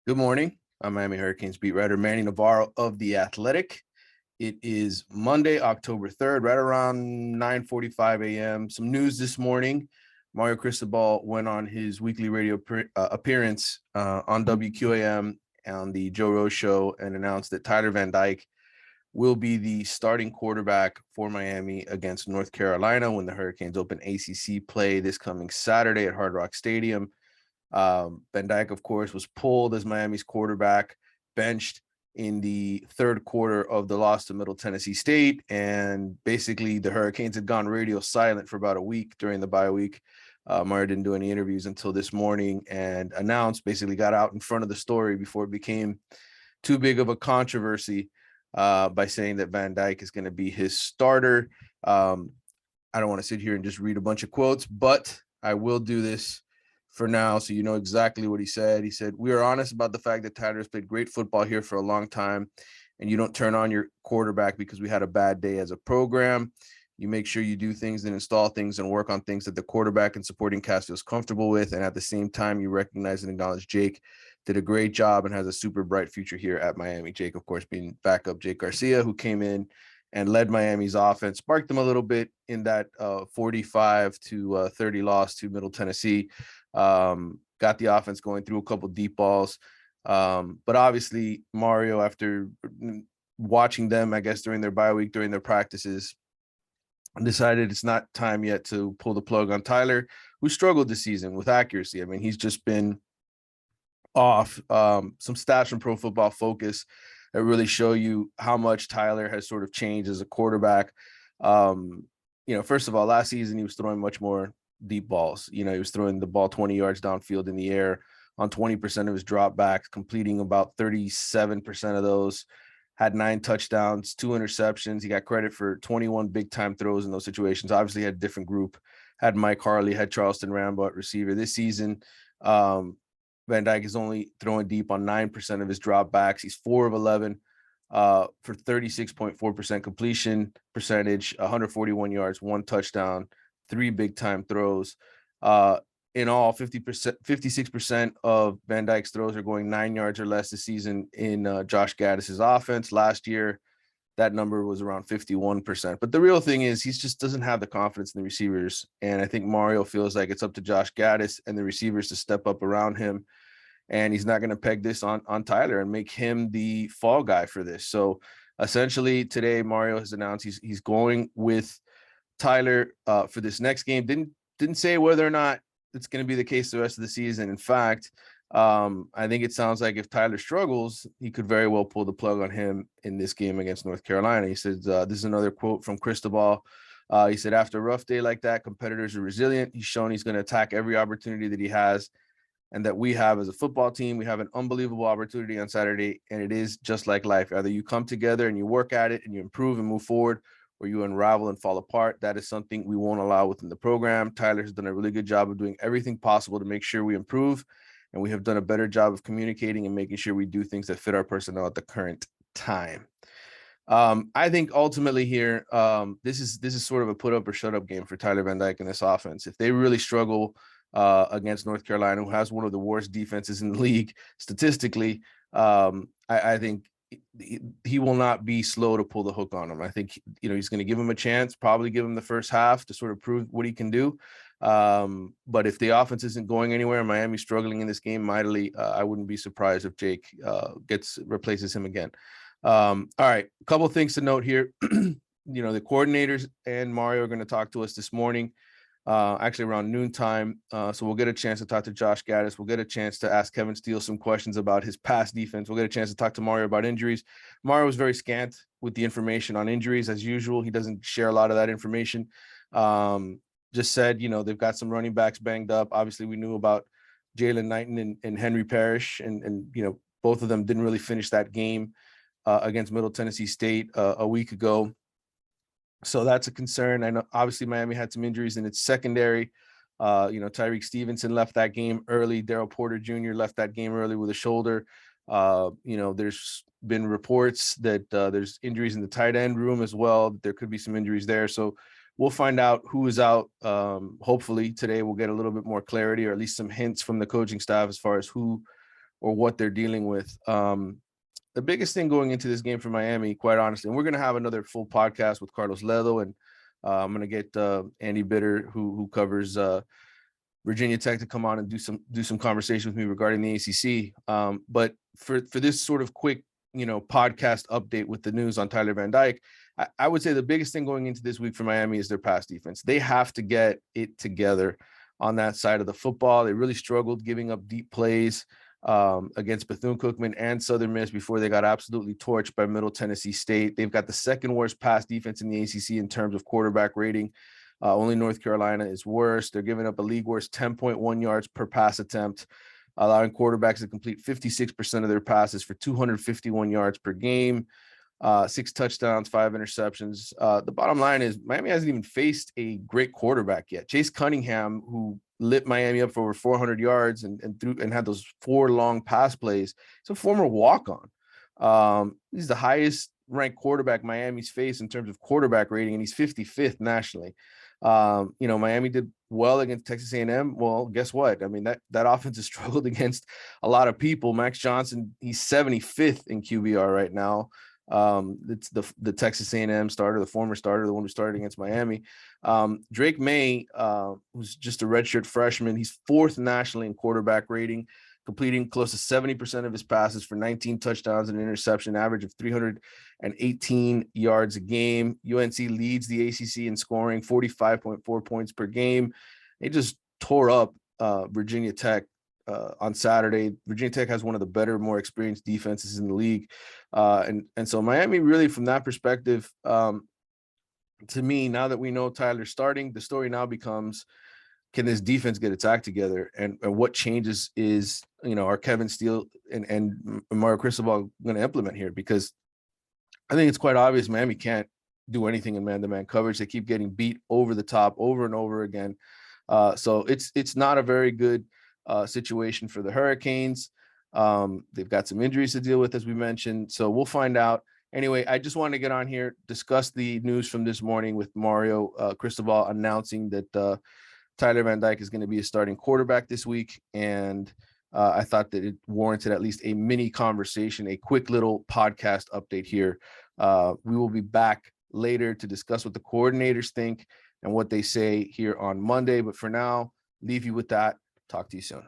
Good morning. I'm Miami Hurricanes beat writer Manny Navarro of The Athletic. It is Monday, October 3rd, right around 9:45 a.m. Some news this morning. Mario Cristobal went on his weekly radio appearance on WQAM on the Joe Rose Show and announced that Tyler Van Dyke will be the starting quarterback for Miami against North Carolina when the Hurricanes open ACC play this coming Saturday at Hard Rock Stadium. Van Dyke, of course, was pulled as Miami's quarterback, benched in the third quarter of the loss to Middle Tennessee State. And basically, the Hurricanes had gone radio silent for about a week during the bye week. Mario didn't do any interviews until this morning and basically got out in front of the story before it became too big of a controversy by saying that Van Dyke is going to be his starter. I don't want to sit here and just read a bunch of quotes, but I will do this for now, so you know exactly what he said. He said, "We are honest about the fact that Tyler has played great football here for a long time, and you don't turn on your quarterback because we had a bad day as a program. You make sure you do things and install things and work on things that the quarterback and supporting cast feels comfortable with, and at the same time, you recognize and acknowledge Jake did a great job and has a super bright future here at Miami." Jake, of course, being backup Jake Garcia, who came in and led Miami's offense, sparked them a little bit in that 45-30 loss to Middle Tennessee. Got the offense going through a couple deep balls. But obviously, Mario, after watching them, I guess, during their bye week, during their practices, decided it's not time yet to pull the plug on Tyler, who struggled this season with accuracy. I mean, he's just been off. Some stats from Pro Football Focus that really show you how much Tyler has sort of changed as a quarterback. First of all, last season he was throwing much more deep balls. He was throwing the ball 20 yards downfield in the air on 20% of his dropbacks, completing about 37% of those, had 9 touchdowns, 2 interceptions. He got credit for 21 big time throws in those situations. Obviously had a different group, had Mike Harley, had Charleston Rambo at receiver. This season, Van Dyke is only throwing deep on 9% of his dropbacks. He's 4 of 11 for 36.4% completion percentage, 141 yards, 1 touchdown, 3 big time throws. In all, 56% of Van Dyke's throws are going 9 yards or less this season in Josh Gaddis's offense. Last year, that number was around 51%. But the real thing is he just doesn't have the confidence in the receivers. And I think Mario feels like it's up to Josh Gaddis and the receivers to step up around him. And he's not going to peg this on Tyler and make him the fall guy for this. So essentially today, Mario has announced he's going with Tyler for this next game. Didn't say whether or not it's going to be the case the rest of the season. In fact, I think it sounds like if Tyler struggles, he could very well pull the plug on him in this game against North Carolina. He says, this is another quote from Cristobal. He said, "After a rough day like that, competitors are resilient. He's shown he's going to attack every opportunity that he has and that we have as a football team. We have an unbelievable opportunity on Saturday, and it is just like life. Either you come together and you work at it and you improve and move forward, or you unravel and fall apart. That is something we won't allow within the program. Tyler has done a really good job of doing everything possible to make sure we improve, and we have done a better job of communicating and making sure we do things that fit our personnel at the current time." I think ultimately here, this is sort of a put up or shut up game for Tyler Van Dyke and this offense. If they really struggle against North Carolina, who has one of the worst defenses in the league statistically, I think he will not be slow to pull the hook on him. I think he's going to give him a chance, probably give him the first half to sort of prove what he can do. But if the offense isn't going anywhere and Miami's struggling in this game mightily, I wouldn't be surprised if Jake replaces him again. All right, a couple of things to note here. The coordinators and Mario are going to talk to us this morning, actually around noontime. So we'll get a chance to talk to Josh Gaddis. We'll get a chance to ask Kevin Steele some questions about his past defense. We'll get a chance to talk to Mario about injuries. Mario was very scant with the information on injuries as usual. He doesn't share a lot of that information. Just said, they've got some running backs banged up. Obviously, we knew about Jalen Knighton and Henry Parrish, and both of them didn't really finish that game against Middle Tennessee State a week ago. So that's a concern. I know obviously Miami had some injuries in its secondary. Tyreek Stevenson left that game early. Darrell Porter Jr. left that game early with a shoulder. There's been reports that there's injuries in the tight end room as well. There could be some injuries there. So we'll find out who is out. Hopefully today we'll get a little bit more clarity, or at least some hints from the coaching staff as far as who or what they're dealing with. The biggest thing going into this game for Miami, quite honestly, and we're going to have another full podcast with Carlos Ledo, and I'm going to get Andy Bitter, who covers Virginia Tech, to come on and do some conversation with me regarding the ACC. But for this sort of quick, podcast update with the news on Tyler Van Dyke, I would say the biggest thing going into this week for Miami is their pass defense. They have to get it together on that side of the football. They really struggled giving up deep plays against Bethune-Cookman and Southern Miss before they got absolutely torched by Middle Tennessee State. They've got the second worst pass defense in the ACC in terms of quarterback rating. Only North Carolina is worse. They're giving up a league worst 10.1 yards per pass attempt, allowing quarterbacks to complete 56% of their passes for 251 yards per game, 6 touchdowns, 5 interceptions. The bottom line is Miami hasn't even faced a great quarterback yet. Chase Cunningham, who lit Miami up for over 400 yards and had those 4 long pass plays, he's a former walk-on. He's the highest ranked quarterback Miami's faced in terms of quarterback rating, and he's 55th nationally. Miami did well against Texas A&M. Well, guess what? I mean, that offense has struggled against a lot of people. Max Johnson, he's 75th in QBR right now. It's the Texas A&M starter, the former starter, the one who started against Miami. Drake May, who's just a redshirt freshman, he's 4th nationally in quarterback rating, completing close to 70% of his passes for 19 touchdowns and an interception, average of 318 yards a game. UNC leads the ACC in scoring, 45.4 points per game. They just tore up Virginia Tech on Saturday. Virginia Tech has one of the better, more experienced defenses in the league. And so Miami, really, from that perspective, to me, now that we know Tyler's starting, the story now becomes, can this defense get its act together? And what changes is, are Kevin Steele and Mario Cristobal going to implement here? Because I think it's quite obvious Miami can't do anything in man-to-man coverage. They keep getting beat over the top over and over again. So it's not a very good situation for the Hurricanes. They've got some injuries to deal with, as we mentioned. So we'll find out. Anyway, I just wanted to get on here, discuss the news from this morning with Mario Cristobal announcing that Tyler Van Dyke is going to be a starting quarterback this week. And I thought that it warranted at least a mini conversation, a quick little podcast update here. We will be back later to discuss what the coordinators think and what they say here on Monday. But for now, leave you with that. Talk to you soon.